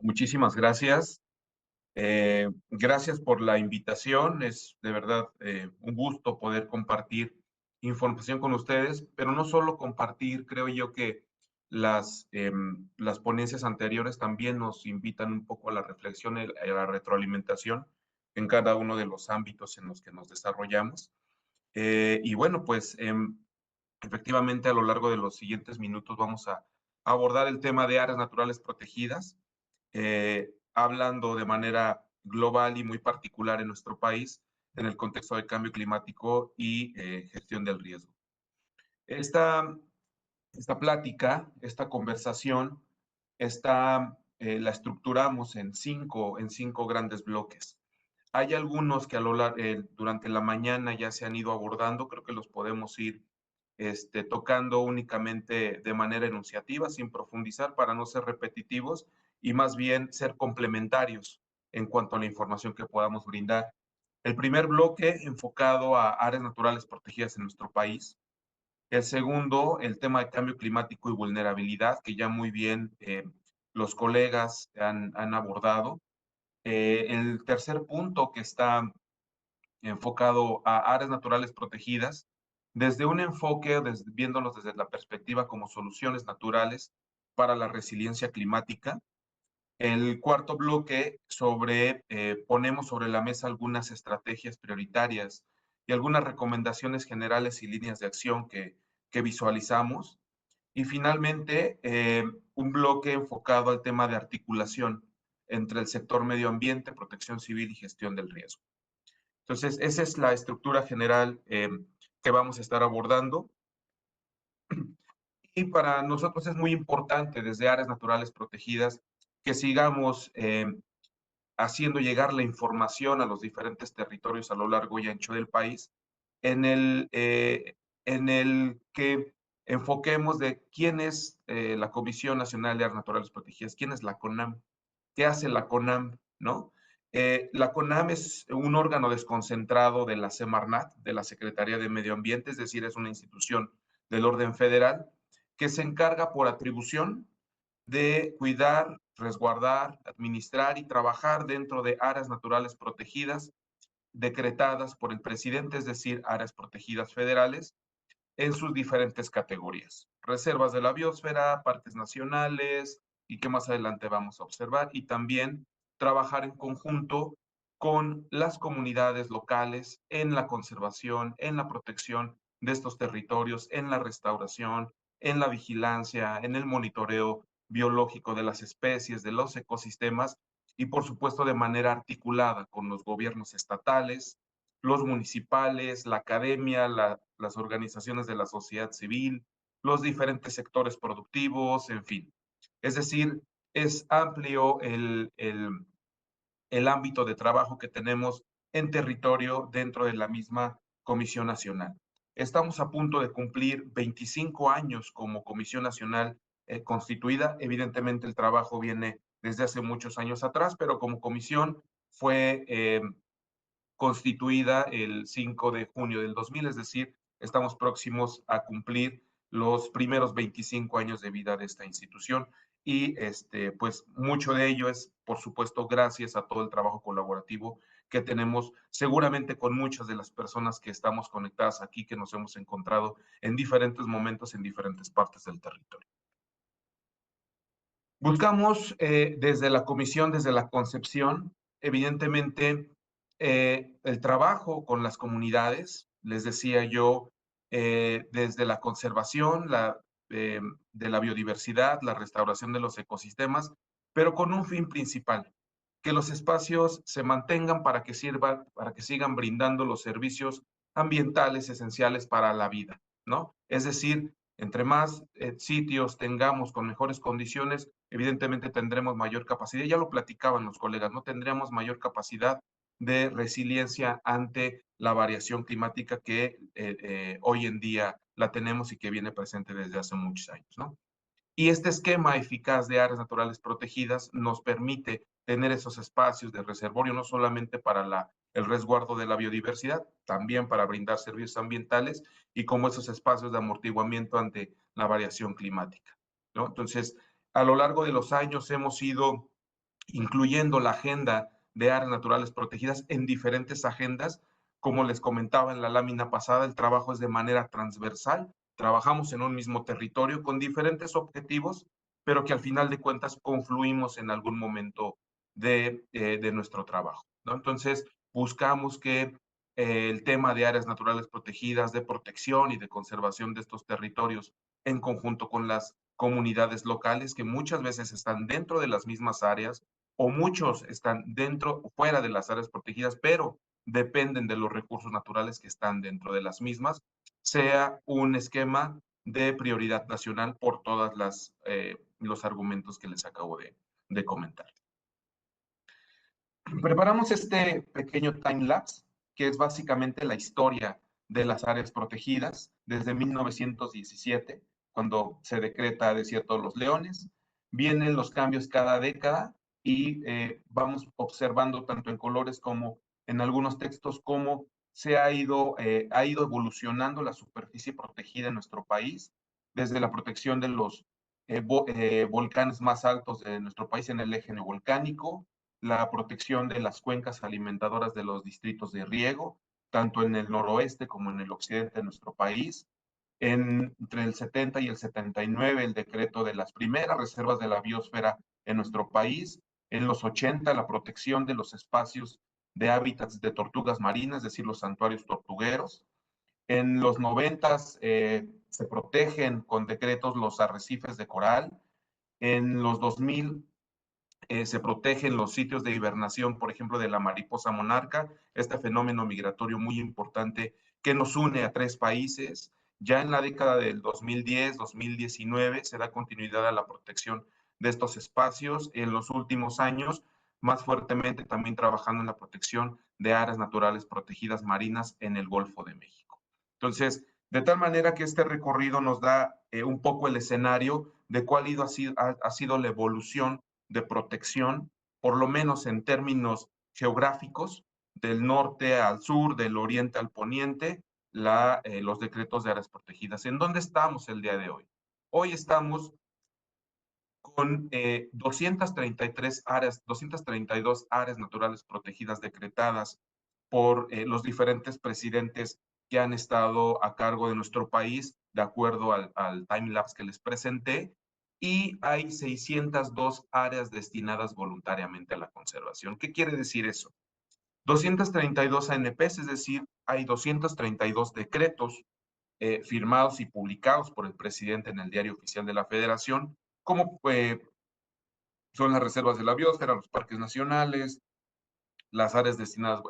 Muchísimas gracias. Gracias por la invitación. Es de verdad un gusto poder compartir información con ustedes, pero no solo compartir, creo yo que las ponencias anteriores también nos invitan un poco a la reflexión y a la retroalimentación en cada uno de los ámbitos en los que nos desarrollamos. Y bueno, pues efectivamente a lo largo de los siguientes minutos vamos a abordar el tema de áreas naturales protegidas, hablando de manera global y muy particular en nuestro país en el contexto de cambio climático y gestión del riesgo. Esta, esta plática, esta conversación, la estructuramos en cinco grandes bloques. Hay algunos que durante la mañana ya se han ido abordando, creo que los podemos ir tocando únicamente de manera enunciativa, sin profundizar para no ser repetitivos y más bien ser complementarios en cuanto a la información que podamos brindar. El primer bloque enfocado a áreas naturales protegidas en nuestro país. El segundo, el tema de cambio climático y vulnerabilidad, que ya muy bien los colegas han abordado. El tercer punto que está enfocado a áreas naturales protegidas, desde un enfoque, viéndolos desde la perspectiva como soluciones naturales para la resiliencia climática. El cuarto bloque ponemos sobre la mesa algunas estrategias prioritarias y algunas recomendaciones generales y líneas de acción que visualizamos. Y finalmente, un bloque enfocado al tema de articulación entre el sector medio ambiente, protección civil y gestión del riesgo. Entonces, esa es la estructura general que vamos a estar abordando. Y para nosotros es muy importante desde áreas naturales protegidas que sigamos haciendo llegar la información a los diferentes territorios a lo largo y ancho del país, en en el que enfoquemos de quién es la Comisión Nacional de Áreas Naturales Protegidas, quién es la CONAM, qué hace la CONAM, ¿no? La CONAM es un órgano desconcentrado de la Semarnat, de la Secretaría de Medio Ambiente, es decir, es una institución del orden federal que se encarga por atribución de cuidar, resguardar, administrar y trabajar dentro de áreas naturales protegidas decretadas por el presidente, es decir, áreas protegidas federales, en sus diferentes categorías. Reservas de la biosfera, parques nacionales y que más adelante vamos a observar, y también trabajar en conjunto con las comunidades locales en la conservación, en la protección de estos territorios, en la restauración, en la vigilancia, en el monitoreo biológico de las especies, de los ecosistemas y por supuesto de manera articulada con los gobiernos estatales, los municipales, la academia, las organizaciones de la sociedad civil, los diferentes sectores productivos, en fin. Es decir, es amplio el ámbito de trabajo que tenemos en territorio dentro de la misma Comisión Nacional. Estamos a punto de cumplir 25 años como Comisión Nacional constituida. Evidentemente el trabajo viene desde hace muchos años atrás, pero como comisión fue constituida el 5 de junio del 2000, es decir, estamos próximos a cumplir los primeros 25 años de vida de esta institución y pues mucho de ello es, por supuesto, gracias a todo el trabajo colaborativo que tenemos, seguramente con muchas de las personas que estamos conectadas aquí, que nos hemos encontrado en diferentes momentos en diferentes partes del territorio. Buscamos desde la comisión, desde la concepción, evidentemente, el trabajo con las comunidades, les decía yo, desde la conservación de la biodiversidad, la restauración de los ecosistemas, pero con un fin principal, que los espacios se mantengan para que sirvan, para que sigan brindando los servicios ambientales esenciales para la vida, ¿no? Es decir, entre más sitios tengamos con mejores condiciones, evidentemente tendremos mayor capacidad. Ya lo platicaban los colegas, ¿no? Tendríamos mayor capacidad de resiliencia ante la variación climática que hoy en día la tenemos y que viene presente desde hace muchos años, ¿no? Y este esquema eficaz de áreas naturales protegidas nos permite tener esos espacios de reservorio no solamente para el resguardo de la biodiversidad, también para brindar servicios ambientales y como esos espacios de amortiguamiento ante la variación climática, ¿no? Entonces, a lo largo de los años hemos ido incluyendo la agenda de áreas naturales protegidas en diferentes agendas. Como les comentaba en la lámina pasada, el trabajo es de manera transversal. Trabajamos en un mismo territorio con diferentes objetivos, pero que al final de cuentas confluimos en algún momento de nuestro trabajo, ¿no? Entonces, buscamos que el tema de áreas naturales protegidas, de protección y de conservación de estos territorios en conjunto con las comunidades locales que muchas veces están dentro de las mismas áreas o muchos están dentro o fuera de las áreas protegidas, pero dependen de los recursos naturales que están dentro de las mismas, sea un esquema de prioridad nacional por todas los argumentos que les acabo de comentar. Preparamos este pequeño time lapse, que es básicamente la historia de las áreas protegidas desde 1917, cuando se decreta Desierto de los Leones. Vienen los cambios cada década y vamos observando tanto en colores como en algunos textos cómo ha ido evolucionando la superficie protegida en nuestro país, desde la protección de los volcanes más altos de nuestro país en el eje neovolcánico, la protección de las cuencas alimentadoras de los distritos de riego, tanto en el noroeste como en el occidente de nuestro país. Entre el 70 y el 79, el decreto de las primeras reservas de la biosfera en nuestro país. En los 80, la protección de los espacios de hábitats de tortugas marinas, es decir, los santuarios tortugueros. En los 90 se protegen con decretos los arrecifes de coral. En los 2000 se protegen los sitios de hibernación, por ejemplo, de la mariposa monarca, este fenómeno migratorio muy importante que nos une a 3 países. Ya en la década del 2010-2019 se da continuidad a la protección de estos espacios. En los últimos años, más fuertemente también trabajando en la protección de áreas naturales protegidas marinas en el Golfo de México. Entonces, de tal manera que este recorrido nos da un poco el escenario de cuál ha sido la evolución de protección, por lo menos en términos geográficos, del norte al sur, del oriente al poniente, los decretos de áreas protegidas. ¿En dónde estamos el día de hoy? Hoy estamos con 233 áreas, 232 áreas naturales protegidas decretadas por los diferentes presidentes que han estado a cargo de nuestro país, de acuerdo al timelapse que les presenté, y hay 602 áreas destinadas voluntariamente a la conservación. ¿Qué quiere decir eso? 232 ANPs, es decir, hay 232 decretos firmados y publicados por el presidente en el Diario Oficial de la Federación, como son las reservas de la biosfera, los parques nacionales, las áreas destinadas,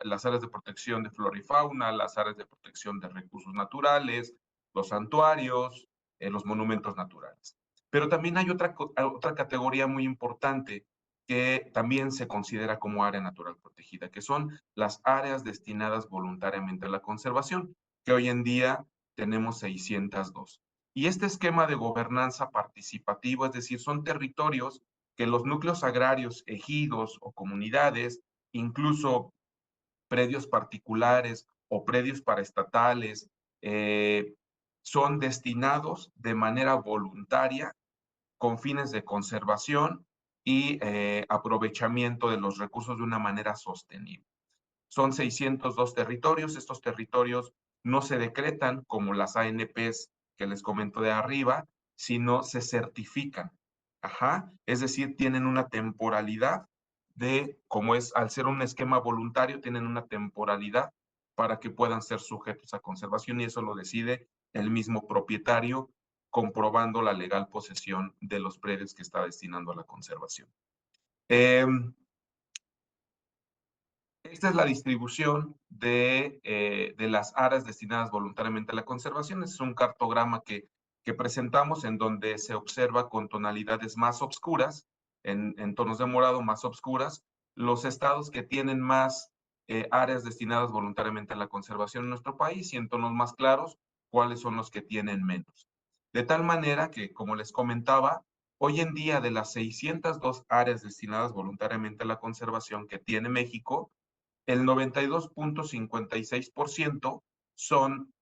las áreas de protección de flora y fauna, las áreas de protección de recursos naturales, los santuarios, los monumentos naturales. Pero también hay otra categoría muy importante que también se considera como área natural protegida, que son las áreas destinadas voluntariamente a la conservación, que hoy en día tenemos 602. Y este esquema de gobernanza participativa, es decir, son territorios que los núcleos agrarios, ejidos o comunidades, incluso predios particulares o predios paraestatales, eh, son destinados de manera voluntaria con fines de conservación y aprovechamiento de los recursos de una manera sostenible. Son 602 territorios. Estos territorios no se decretan como las ANPs que les comento de arriba, sino se certifican. Ajá. Es decir, tienen una temporalidad como es, al ser un esquema voluntario, tienen una temporalidad para que puedan ser sujetos a conservación y eso lo decide el mismo propietario comprobando la legal posesión de los predios que está destinando a la conservación. Esta es la distribución de las áreas destinadas voluntariamente a la conservación. Este es un cartograma que presentamos en donde se observa con tonalidades más oscuras, en tonos de morado más oscuras, los estados que tienen más áreas destinadas voluntariamente a la conservación en nuestro país y en tonos más claros, cuáles son los que tienen menos. De tal manera que, como les comentaba, hoy en día de las 602 áreas destinadas voluntariamente a la conservación que tiene México, el 92.56% son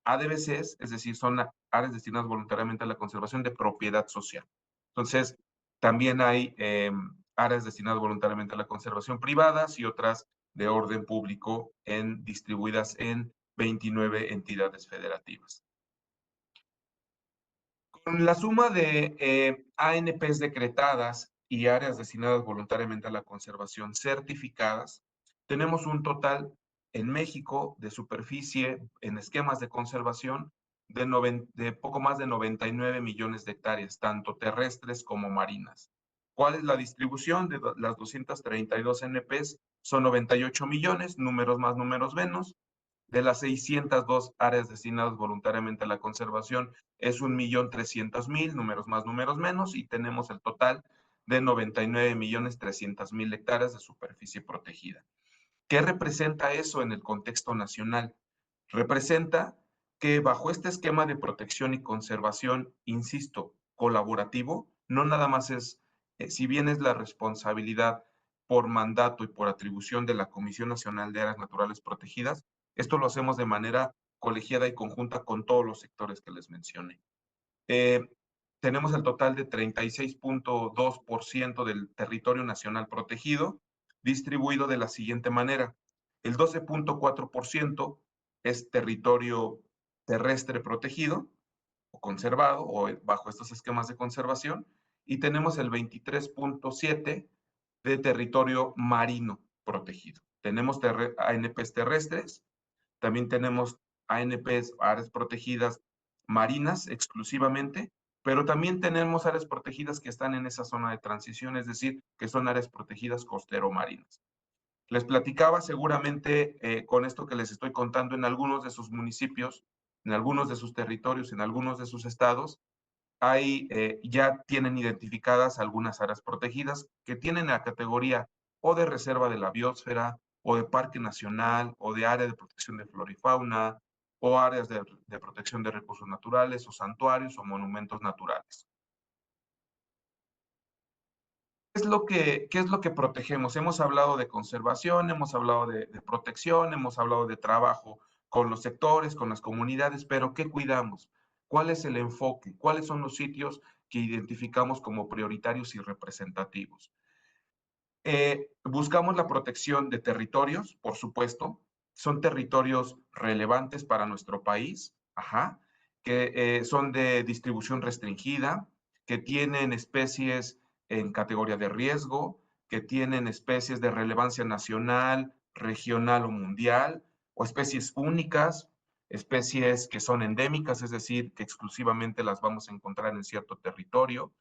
ADBCs, es decir, son áreas destinadas voluntariamente a la conservación de propiedad social. Entonces, también hay áreas destinadas voluntariamente a la conservación privadas y otras de orden público distribuidas en 29 entidades federativas. Con la suma de ANPs decretadas y áreas destinadas voluntariamente a la conservación certificadas, tenemos un total en México de superficie en esquemas de conservación de poco más de 99 millones de hectáreas, tanto terrestres como marinas. ¿Cuál es la distribución de las 232 NPs? Son 98 millones, números más, números menos. De las 602 áreas destinadas voluntariamente a la conservación, es 1.300.000, números más, números menos, y tenemos el total de 99.300.000 hectáreas de superficie protegida. ¿Qué representa eso en el contexto nacional? Representa que bajo este esquema de protección y conservación, insisto, colaborativo, no nada más es, si bien es la responsabilidad por mandato y por atribución de la Comisión Nacional de Áreas Naturales Protegidas, esto lo hacemos de manera colegiada y conjunta con todos los sectores que les mencioné. Tenemos el total de 36.2% del territorio nacional protegido, distribuido de la siguiente manera. El 12.4% es territorio terrestre protegido o conservado o bajo estos esquemas de conservación, y tenemos el 23.7% de territorio marino protegido. Tenemos ANPs terrestres, también tenemos ANPs, áreas protegidas marinas exclusivamente, pero también tenemos áreas protegidas que están en esa zona de transición, es decir, que son áreas protegidas costero-marinas. Les platicaba seguramente con esto que les estoy contando en algunos de sus municipios, en algunos de sus territorios, en algunos de sus estados, ya tienen identificadas algunas áreas protegidas que tienen la categoría o de reserva de la biosfera, o de parque nacional, o de área de protección de flora y fauna, o áreas de protección de recursos naturales, o santuarios, o monumentos naturales. ¿Qué es lo que protegemos? Hemos hablado de conservación, hemos hablado de protección, hemos hablado de trabajo con los sectores, con las comunidades, pero ¿qué cuidamos? ¿Cuál es el enfoque? ¿Cuáles son los sitios que identificamos como prioritarios y representativos? Buscamos la protección de territorios, por supuesto. Son territorios relevantes para nuestro país, ajá, que son de distribución restringida, que tienen especies en categoría de riesgo, que tienen especies de relevancia nacional, regional o mundial, o especies únicas, especies que son endémicas, es decir, que exclusivamente las vamos a encontrar en cierto territorio.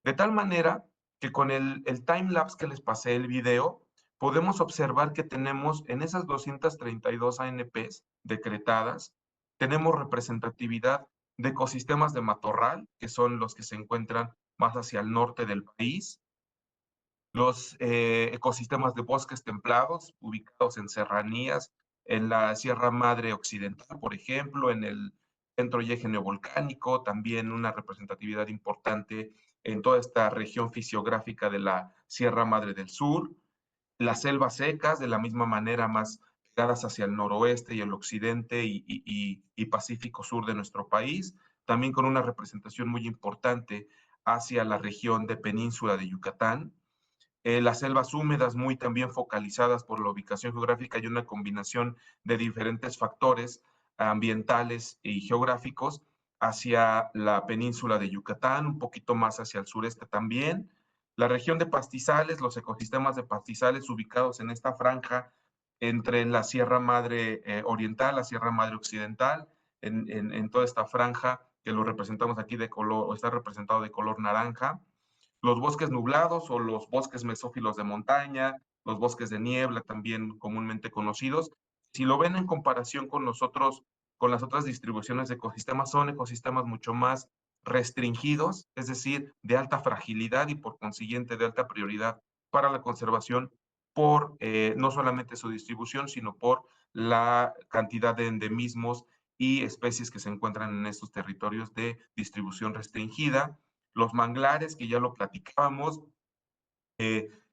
De tal manera que con el time-lapse que les pasé el video, podemos observar que tenemos en esas 232 ANPs decretadas, tenemos representatividad de ecosistemas de matorral, que son los que se encuentran más hacia el norte del país, los ecosistemas de bosques templados, ubicados en serranías, en la Sierra Madre Occidental, por ejemplo, en el centro y eje neovolcánico, también una representatividad importante en toda esta región fisiográfica de la Sierra Madre del Sur, las selvas secas, de la misma manera, más pegadas hacia el noroeste y el occidente y Pacífico Sur de nuestro país, también con una representación muy importante hacia la región de península de Yucatán, las selvas húmedas muy también focalizadas por la ubicación geográfica y una combinación de diferentes factores ambientales y geográficos hacia la península de Yucatán, un poquito más hacia el sureste también. La región de pastizales, los ecosistemas de pastizales ubicados en esta franja entre la Sierra Madre Oriental, la Sierra Madre Occidental, en toda esta franja que lo representamos aquí de color, o está representado de color naranja, los bosques nublados o los bosques mesófilos de montaña, los bosques de niebla también comúnmente conocidos. Si lo ven en comparación con nosotros, con las otras distribuciones de ecosistemas, son ecosistemas mucho más restringidos, es decir, de alta fragilidad y por consiguiente de alta prioridad para la conservación por no solamente su distribución, sino por la cantidad de endemismos y especies que se encuentran en estos territorios de distribución restringida. Los manglares, que ya lo platicábamos,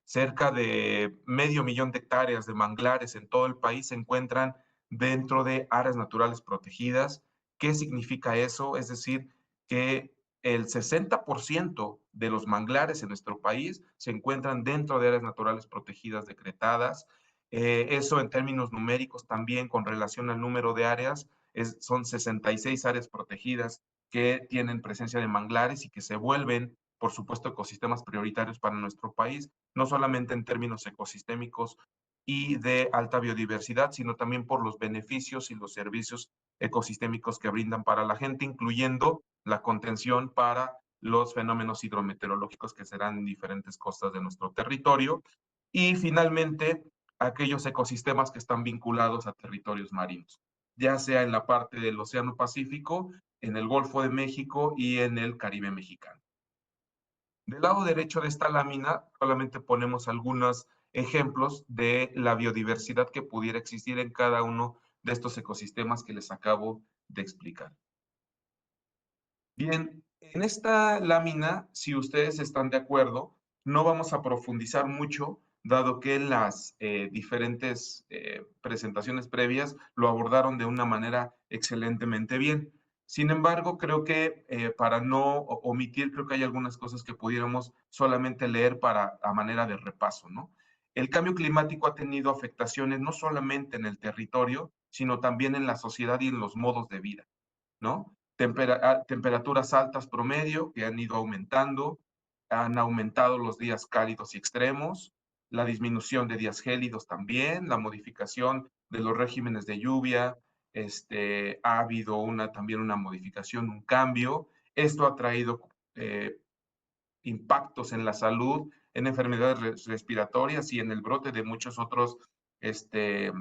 cerca de 500.000 de hectáreas de manglares en todo el país se encuentran dentro de áreas naturales protegidas. ¿Qué significa eso? Es decir, que el 60% de los manglares en nuestro país se encuentran dentro de áreas naturales protegidas decretadas. Eso en términos numéricos también con relación al número de áreas, son 66 áreas protegidas que tienen presencia de manglares y que se vuelven, por supuesto, ecosistemas prioritarios para nuestro país, no solamente en términos ecosistémicos y de alta biodiversidad, sino también por los beneficios y los servicios ecosistémicos que brindan para la gente, incluyendo la contención para los fenómenos hidrometeorológicos que serán en diferentes costas de nuestro territorio. Y finalmente, aquellos ecosistemas que están vinculados a territorios marinos, ya sea en la parte del Océano Pacífico, en el Golfo de México y en el Caribe mexicano. Del lado derecho de esta lámina solamente ponemos algunos ejemplos de la biodiversidad que pudiera existir en cada uno de estos ecosistemas que les acabo de explicar. Bien, en esta lámina, si ustedes están de acuerdo, no vamos a profundizar mucho, dado que las diferentes presentaciones previas lo abordaron de una manera excelentemente bien. Sin embargo, creo que para no omitir, creo que hay algunas cosas que pudiéramos solamente leer para a manera de repaso, ¿no? El cambio climático ha tenido afectaciones no solamente en el territorio, sino también en la sociedad y en los modos de vida, ¿no? Temperaturas altas promedio que han ido aumentando, han aumentado los días cálidos y extremos, la disminución de días gélidos también, la modificación de los regímenes de lluvia, ha habido también una modificación, un cambio. Esto ha traído impactos en la salud, en enfermedades respiratorias y en el brote de muchos otros, de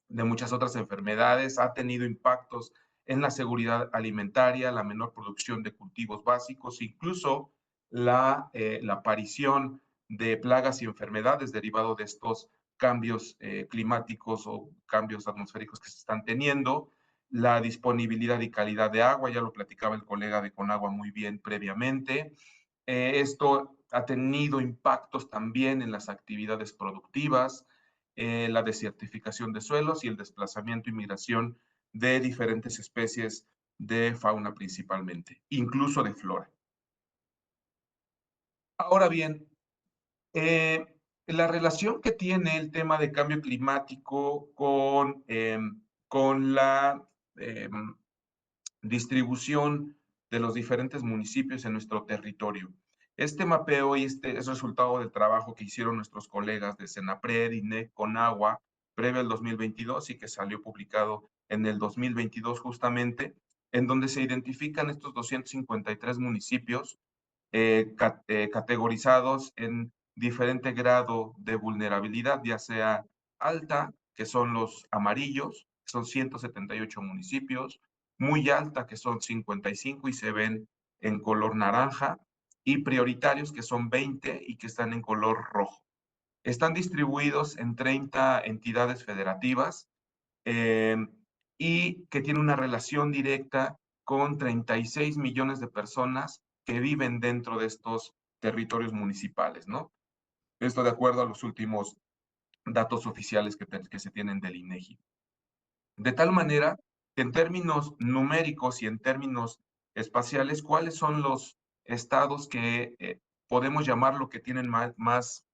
muchas otras enfermedades, ha tenido impactos en la seguridad alimentaria, la menor producción de cultivos básicos, incluso la aparición de plagas y enfermedades derivado de estos cambios climáticos o cambios atmosféricos que se están teniendo, la disponibilidad y calidad de agua, ya lo platicaba el colega de Conagua muy bien previamente. Esto ha tenido impactos también en las actividades productivas, la desertificación de suelos y el desplazamiento y migración de diferentes especies de fauna principalmente, incluso de flora. Ahora bien, la relación que tiene el tema de cambio climático con la distribución de los diferentes municipios en nuestro territorio. Este mapeo y este es resultado del trabajo que hicieron nuestros colegas de Senapred, INEC, Conagua, previo al 2022 y que salió publicado en el 2022 justamente, en donde se identifican estos 253 municipios categorizados en diferente grado de vulnerabilidad, ya sea alta, que son los amarillos, que son 178 municipios, muy alta, que son 55 y se ven en color naranja, y prioritarios, que son 20 y que están en color rojo. Están distribuidos en 30 entidades federativas eh, y que tiene una relación directa con 36 millones de personas que viven dentro de estos territorios municipales, ¿no? Esto de acuerdo a los últimos datos oficiales que se tienen del INEGI. De tal manera que en términos numéricos y en términos espaciales, ¿cuáles son los estados que podemos llamar lo que tienen más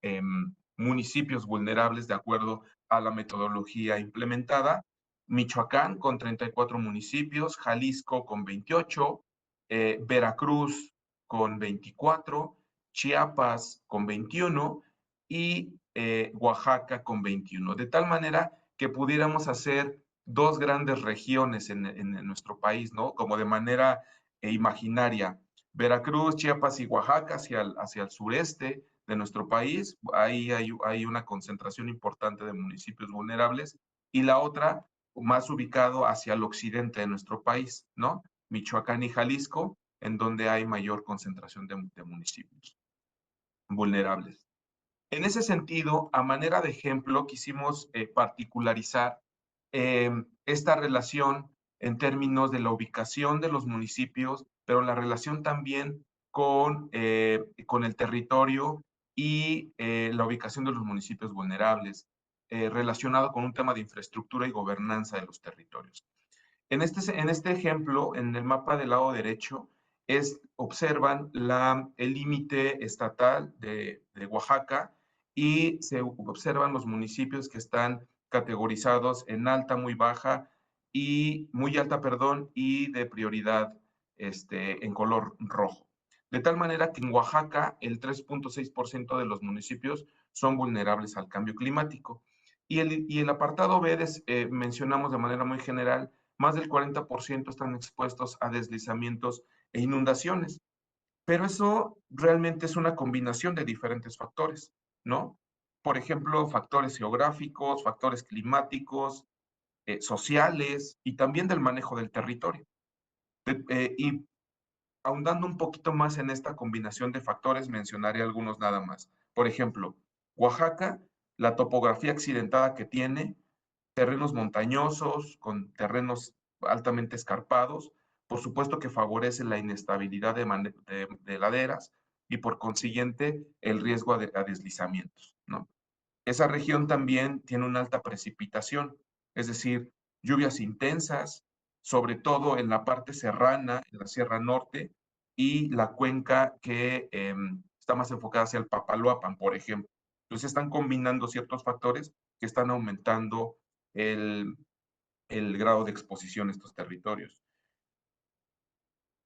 municipios vulnerables de acuerdo a la metodología implementada? Michoacán con 34 municipios, Jalisco con 28, Veracruz con 24, Chiapas con 21 y Oaxaca con 21. De tal manera que pudiéramos hacer dos grandes regiones en nuestro país, ¿no? Como de manera imaginaria. Veracruz, Chiapas y Oaxaca hacia el sureste de nuestro país, ahí hay una concentración importante de municipios vulnerables, y la otra más ubicado hacia el occidente de nuestro país, ¿no? Michoacán y Jalisco, en donde hay mayor concentración de municipios vulnerables. En ese sentido, a manera de ejemplo, quisimos particularizar esta relación en términos de la ubicación de los municipios, pero la relación también con el territorio y la ubicación de los municipios vulnerables, relacionado con un tema de infraestructura y gobernanza de los territorios. En este ejemplo, en el mapa del lado derecho, observan el límite estatal de Oaxaca y se observan los municipios que están categorizados en alta, muy baja y muy alta, perdón, y de prioridad en color rojo. De tal manera que en Oaxaca el 3.6% de los municipios son vulnerables al cambio climático. Y el apartado B mencionamos de manera muy general, más del 40% están expuestos a deslizamientos e inundaciones. Pero eso realmente es una combinación de diferentes factores, ¿no? Por ejemplo, factores geográficos, factores climáticos, sociales y también del manejo del territorio. Y ahondando un poquito más en esta combinación de factores, mencionaré algunos nada más. Por ejemplo, Oaxaca, la topografía accidentada que tiene, terrenos montañosos, con terrenos altamente escarpados, por supuesto que favorece la inestabilidad de laderas y por consiguiente el riesgo a deslizamientos, ¿no? Esa región también tiene una alta precipitación, es decir, lluvias intensas, sobre todo en la parte serrana, en la Sierra Norte, y la cuenca que está más enfocada hacia el Papaloapan, por ejemplo. Entonces están combinando ciertos factores que están aumentando el, el grado de exposición a estos territorios.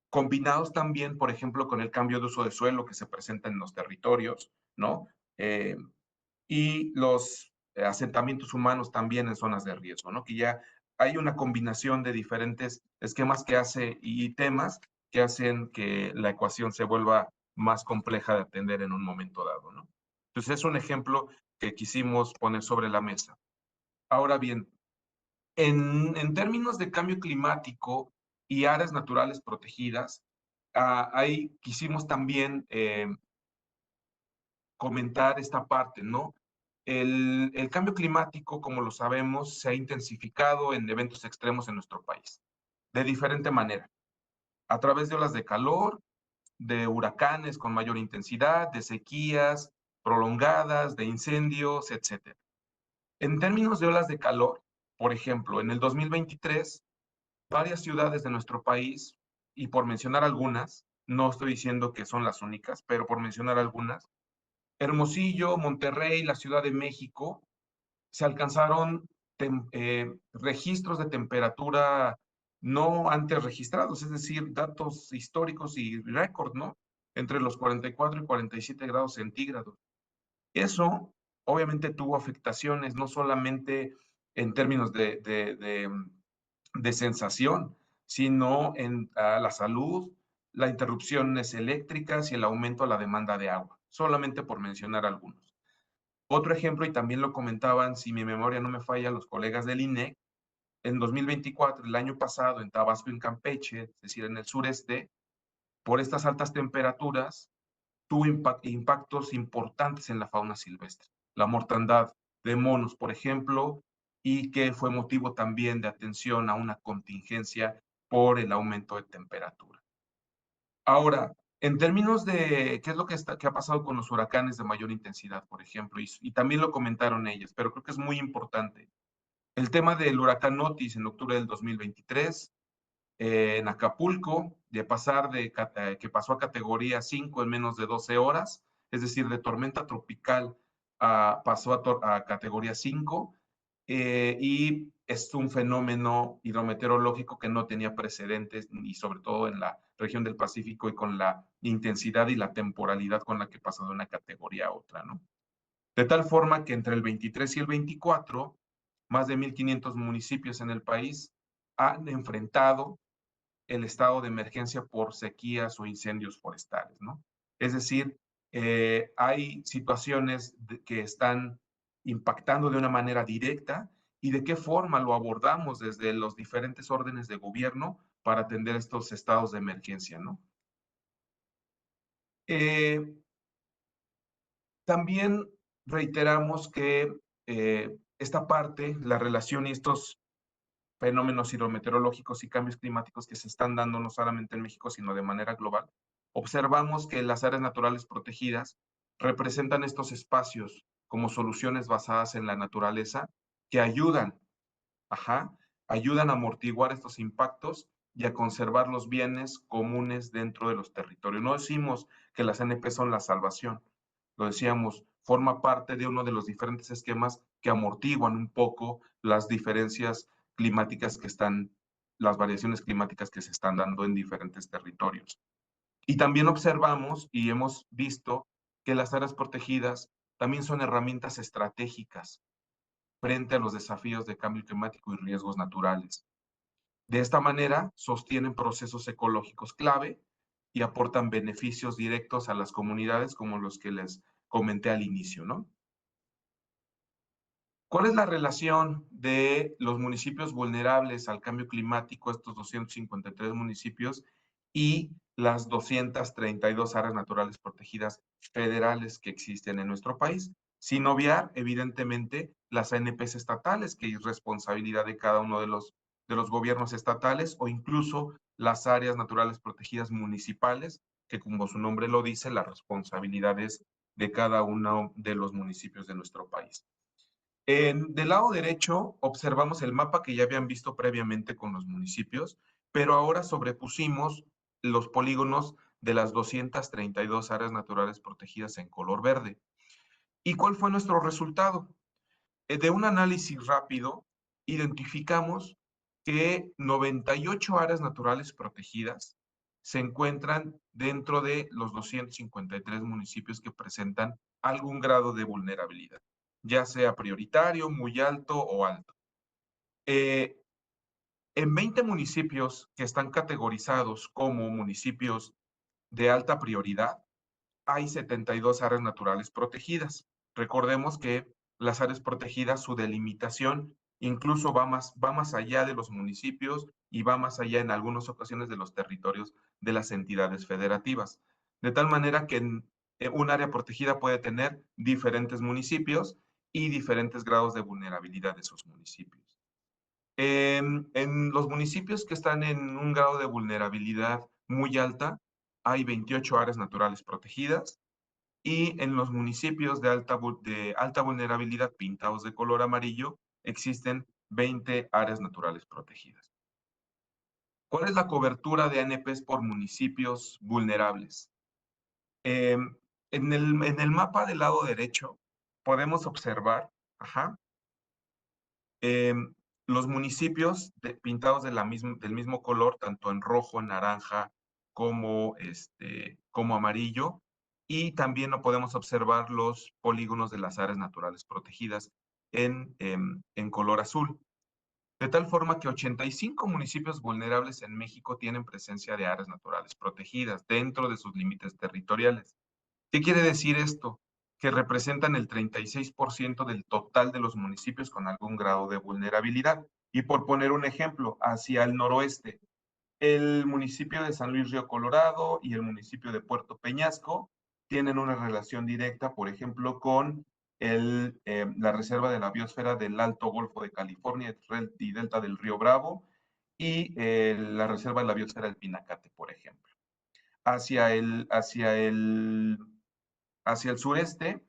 Combinados también, por ejemplo, con el cambio de uso de suelo que se presenta en los territorios, ¿no? Y los asentamientos humanos también en zonas de riesgo, ¿no? Que ya hay una combinación de diferentes esquemas que hace y temas que hacen que la ecuación se vuelva más compleja de atender en un momento dado, ¿no? Entonces es un ejemplo que quisimos poner sobre la mesa. Ahora bien, en términos de cambio climático y áreas naturales protegidas, ahí quisimos también comentar esta parte, ¿no? El cambio climático, como lo sabemos, se ha intensificado en eventos extremos en nuestro país, de diferente manera, a través de olas de calor, de huracanes con mayor intensidad, de sequías prolongadas, de incendios, etcétera. En términos de olas de calor, por ejemplo, en el 2023, varias ciudades de nuestro país, y por mencionar algunas, no estoy diciendo que son las únicas, pero por mencionar algunas, Hermosillo, Monterrey, la Ciudad de México, se alcanzaron registros de temperatura no antes registrados, es decir, datos históricos y récord, ¿no? Entre los 44 y 47 grados centígrados. Eso obviamente tuvo afectaciones no solamente en términos de sensación, sino en la salud, las interrupciones eléctricas y el aumento a la demanda de agua, solamente por mencionar algunos. Otro ejemplo, y también lo comentaban, si mi memoria no me falla, los colegas del INEC, en 2024, el año pasado, en Tabasco y en Campeche, es decir, en el sureste, por estas altas temperaturas, tuvo impactos importantes en la fauna silvestre. La mortandad de monos, por ejemplo, y que fue motivo también de atención a una contingencia por el aumento de temperatura. Ahora, en términos de qué es lo que ha pasado con los huracanes de mayor intensidad, por ejemplo, y también lo comentaron ellas, pero creo que es muy importante. El tema del huracán Otis en octubre del 2023, en Acapulco, de pasar que pasó a categoría 5 en menos de 12 horas, es decir, de tormenta tropical pasó a categoría 5, y es un fenómeno hidrometeorológico que no tenía precedentes, y sobre todo en la región del Pacífico y con la intensidad y la temporalidad con la que pasó de una categoría a otra, ¿no? De tal forma que entre el 23 y el 24, más de 1,500 municipios en el país han enfrentado el estado de emergencia por sequías o incendios forestales, ¿no? Es decir, hay situaciones que están impactando de una manera directa y de qué forma lo abordamos desde los diferentes órdenes de gobierno para atender estos estados de emergencia, ¿no? Eh, También reiteramos que esta parte, la relación y estos fenómenos hidrometeorológicos y cambios climáticos que se están dando no solamente en México, sino de manera global, observamos que las áreas naturales protegidas representan estos espacios como soluciones basadas en la naturaleza que ayudan, ayudan a amortiguar estos impactos y a conservar los bienes comunes dentro de los territorios. No decimos que las ANP son la salvación, lo decíamos, forma parte de uno de los diferentes esquemas que amortiguan un poco las diferencias climáticas que están, las variaciones climáticas que se están dando en diferentes territorios. Y también observamos y hemos visto que las áreas protegidas también son herramientas estratégicas frente a los desafíos de cambio climático y riesgos naturales. De esta manera, sostienen procesos ecológicos clave y aportan beneficios directos a las comunidades como los que les comenté al inicio, ¿no? ¿Cuál es la relación de los municipios vulnerables al cambio climático, estos 253 municipios, y las 232 áreas naturales protegidas federales que existen en nuestro país? Sin obviar, evidentemente, las ANPs estatales, que es responsabilidad de cada uno de los gobiernos estatales, o incluso las áreas naturales protegidas municipales, que como su nombre lo dice, la responsabilidad es de cada uno de los municipios de nuestro país. Del lado derecho observamos el mapa que ya habían visto previamente con los municipios, pero ahora sobrepusimos los polígonos de las 232 áreas naturales protegidas en color verde. ¿Y cuál fue nuestro resultado? De un análisis rápido, identificamos que 98 áreas naturales protegidas se encuentran dentro de los 253 municipios que presentan algún grado de vulnerabilidad, ya sea prioritario, muy alto o alto. Eh, en 20 municipios que están categorizados como municipios de alta prioridad, hay 72 áreas naturales protegidas. Recordemos que las áreas protegidas, su delimitación incluso va más allá de los municipios y va más allá en algunas ocasiones de los territorios de las entidades federativas. De tal manera que un área protegida puede tener diferentes municipios y diferentes grados de vulnerabilidad de esos municipios. En los municipios que están en un grado de vulnerabilidad muy alta, hay 28 áreas naturales protegidas, y en los municipios de alta vulnerabilidad pintados de color amarillo existen 20 áreas naturales protegidas. ¿Cuál es la cobertura de ANPs por municipios vulnerables? Eh, en el mapa del lado derecho podemos observar, ajá, eh, los municipios pintados del mismo color, tanto en rojo, naranja, como, como amarillo, y también no podemos observar los polígonos de las áreas naturales protegidas en color azul. De tal forma que 85 municipios vulnerables en México tienen presencia de áreas naturales protegidas dentro de sus límites territoriales. ¿Qué quiere decir esto? Que representan el 36% del total de los municipios con algún grado de vulnerabilidad. Y por poner un ejemplo, hacia el noroeste, el municipio de San Luis Río Colorado y el municipio de Puerto Peñasco tienen una relación directa, por ejemplo, con la Reserva de la Biosfera del Alto Golfo de California y Delta del Río Bravo y la Reserva de la Biosfera del Pinacate, por ejemplo. Hacia el sureste,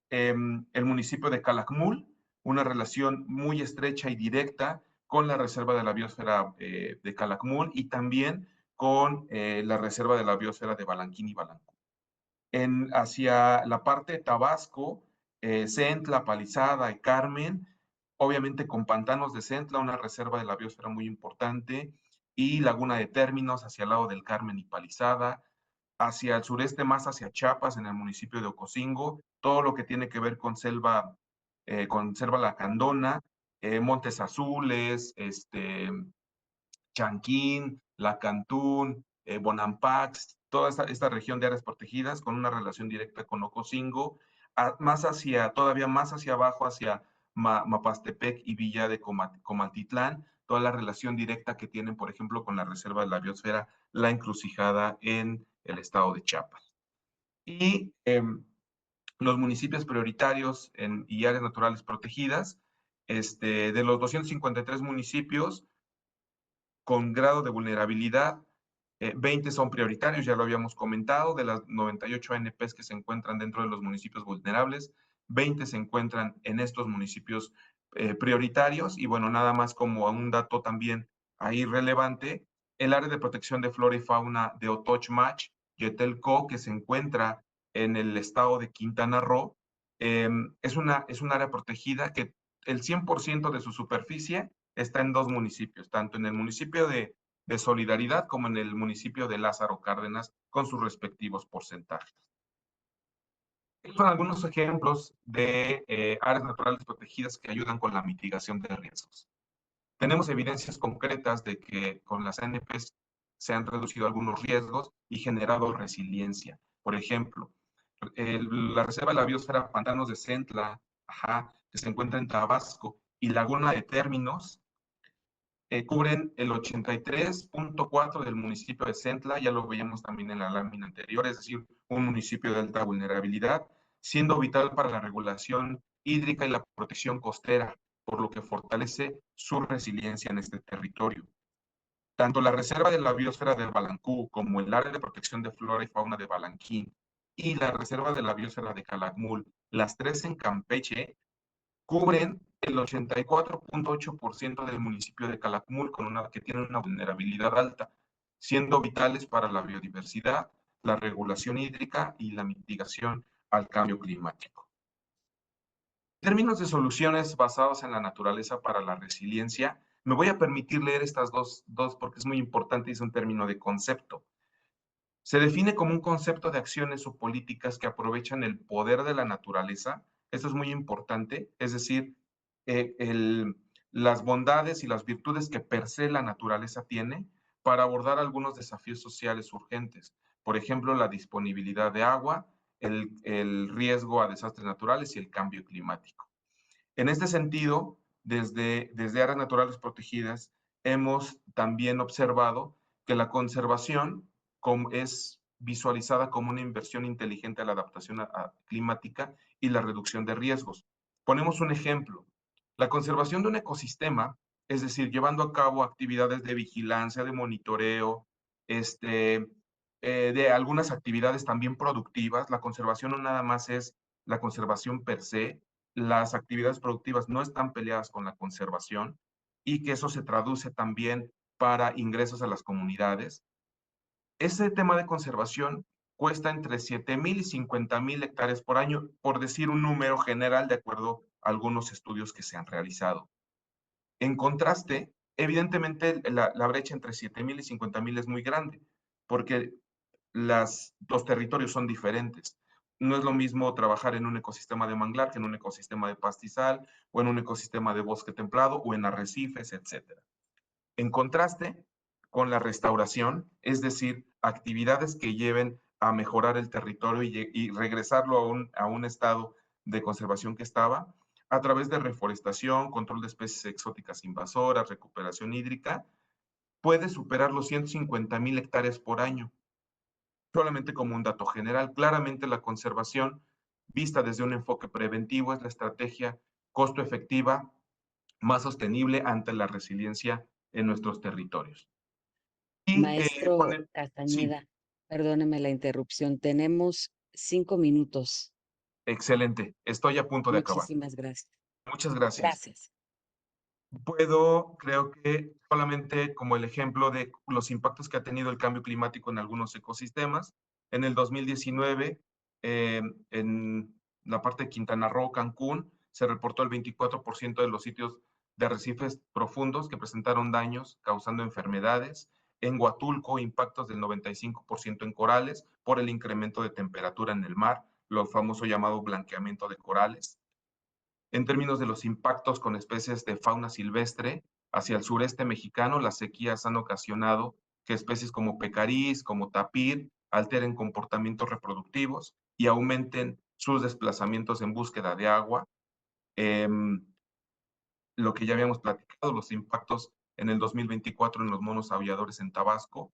el municipio de Calakmul, una relación muy estrecha y directa con la Reserva de la Biosfera de Calakmul y también con la Reserva de la Biosfera de Balanquín y Balancú. Hacia la parte de Tabasco, Centla, Palizada y Carmen, obviamente con Pantanos de Centla, una reserva de la biosfera muy importante, y Laguna de Términos hacia el lado del Carmen y Palizada, hacia el sureste más hacia Chiapas, en el municipio de Ocosingo, todo lo que tiene que ver con selva lacandona, Montes Azules, Chanquín, Lacantún, Bonampak, toda esta región de áreas protegidas con una relación directa con Ocosingo, todavía más hacia abajo, hacia Mapastepec y Villa de Comaltitlán, toda la relación directa que tienen, por ejemplo, con la Reserva de la Biosfera La Encrucijada en el estado de Chiapas. Y los municipios prioritarios y áreas naturales protegidas, de los 253 municipios, con grado de vulnerabilidad, 20 son prioritarios, ya lo habíamos comentado, de las 98 ANPs que se encuentran dentro de los municipios vulnerables, 20 se encuentran en estos municipios prioritarios y bueno, nada más como un dato también ahí relevante, el área de protección de flora y fauna de Otochmach, Yetelco, que se encuentra en el estado de Quintana Roo. Es un área protegida que el 100% de su superficie está en dos municipios, tanto en el municipio de Solidaridad como en el municipio de Lázaro Cárdenas, con sus respectivos porcentajes. Estos son algunos ejemplos de áreas naturales protegidas que ayudan con la mitigación de riesgos. Tenemos evidencias concretas de que con las ANPs se han reducido algunos riesgos y generado resiliencia. Por ejemplo, la Reserva de la Biosfera Pantanos de Centla, que se encuentra en Tabasco, y Laguna de Términos, cubren el 83.4% del municipio de Centla, ya lo veíamos también en la lámina anterior, es decir, un municipio de alta vulnerabilidad, siendo vital para la regulación hídrica y la protección costera, por lo que fortalece su resiliencia en este territorio. Tanto la Reserva de la Biosfera del Balancú como el Área de Protección de Flora y Fauna de Balanquín y la Reserva de la Biosfera de Calakmul, las tres en Campeche, cubren el 84.8% del municipio de Calakmul, que tiene una vulnerabilidad alta, siendo vitales para la biodiversidad, la regulación hídrica y la mitigación al cambio climático. En términos de soluciones basadas en la naturaleza para la resiliencia, me voy a permitir leer estas dos porque es muy importante y es un término de concepto. Se define como un concepto de acciones o políticas que aprovechan el poder de la naturaleza. Esto es muy importante, es decir, las bondades y las virtudes que per se la naturaleza tiene para abordar algunos desafíos sociales urgentes. Por ejemplo, la disponibilidad de agua, el riesgo a desastres naturales y el cambio climático. En este sentido, desde áreas naturales protegidas, hemos también observado que la conservación es visualizada como una inversión inteligente a la adaptación climática y la reducción de riesgos. Ponemos un ejemplo. La conservación de un ecosistema, es decir, llevando a cabo actividades de vigilancia, de monitoreo, de algunas actividades también productivas. La conservación no nada más es la conservación per se, las actividades productivas no están peleadas con la conservación y que eso se traduce también para ingresos a las comunidades. Ese tema de conservación cuesta entre 7,000 y 50,000 hectáreas por año, por decir un número general de acuerdo a algunos estudios que se han realizado. En contraste, evidentemente la brecha entre 7,000 y 50,000 es muy grande, porque los territorios son diferentes. No es lo mismo trabajar en un ecosistema de manglar que en un ecosistema de pastizal o en un ecosistema de bosque templado o en arrecifes, etc. En contraste con la restauración, es decir, actividades que lleven a mejorar el territorio y regresarlo a un estado de conservación que estaba, a través de reforestación, control de especies exóticas invasoras, recuperación hídrica, puede superar los 150,000 hectáreas por año. Solamente como un dato general, claramente la conservación, vista desde un enfoque preventivo, es la estrategia costo efectiva más sostenible ante la resiliencia en nuestros territorios. Y Maestro sí, Castañeda, perdóneme la interrupción. Tenemos 5 minutos. excelente. Estoy a punto de acabar. Muchísimas gracias. Muchas gracias. Gracias. Creo que solamente como el ejemplo de los impactos que ha tenido el cambio climático en algunos ecosistemas. En el 2019, en la parte de Quintana Roo, Cancún, se reportó el 24% de los sitios de arrecifes profundos que presentaron daños causando enfermedades. En Huatulco, impactos del 95% en corales por el incremento de temperatura en el mar, lo famoso llamado blanqueamiento de corales. En términos de los impactos con especies de fauna silvestre, hacia el sureste mexicano, las sequías han ocasionado que especies como pecarís, como tapir, alteren comportamientos reproductivos y aumenten sus desplazamientos en búsqueda de agua. Eh, lo que ya habíamos platicado, los impactos en el 2024 en los monos aulladores en Tabasco,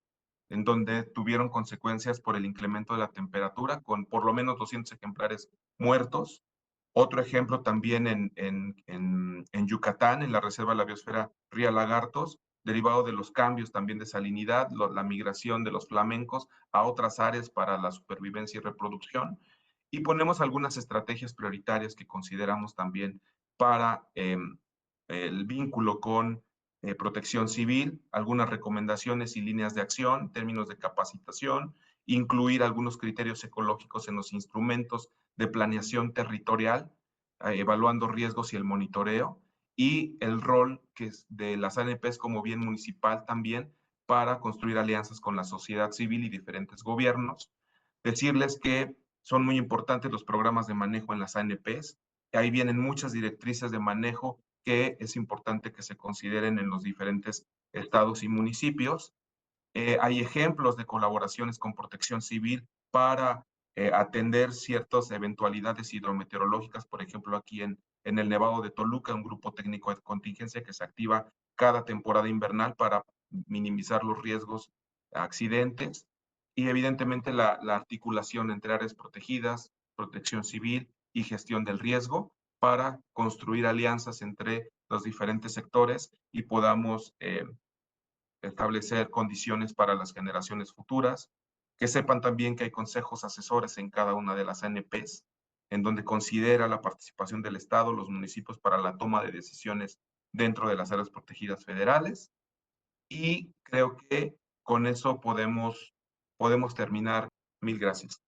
en donde tuvieron consecuencias por el incremento de la temperatura, con por lo menos 200 ejemplares muertos. Otro ejemplo también en Yucatán, en la Reserva de la Biosfera Ría Lagartos, derivado de los cambios también de salinidad, la migración de los flamencos a otras áreas para la supervivencia y reproducción. Y ponemos algunas estrategias prioritarias que consideramos también para el vínculo con protección civil, algunas recomendaciones y líneas de acción en términos de capacitación, incluir algunos criterios ecológicos en los instrumentos de planeación territorial, evaluando riesgos y el monitoreo, y el rol que es de las ANPs como bien municipal también para construir alianzas con la sociedad civil y diferentes gobiernos. Decirles que son muy importantes los programas de manejo en las ANPs. Ahí vienen muchas directrices de manejo que es importante que se consideren en los diferentes estados y municipios. Hay ejemplos de colaboraciones con Protección Civil para atender ciertas eventualidades hidrometeorológicas, por ejemplo, aquí en el Nevado de Toluca, un grupo técnico de contingencia que se activa cada temporada invernal para minimizar los riesgos a accidentes y evidentemente la articulación entre áreas protegidas, protección civil y gestión del riesgo para construir alianzas entre los diferentes sectores y podamos establecer condiciones para las generaciones futuras, que sepan también que hay consejos asesores en cada una de las ANPs, en donde considera la participación del Estado, los municipios para la toma de decisiones dentro de las áreas protegidas federales. Y creo que con eso podemos terminar. Mil gracias.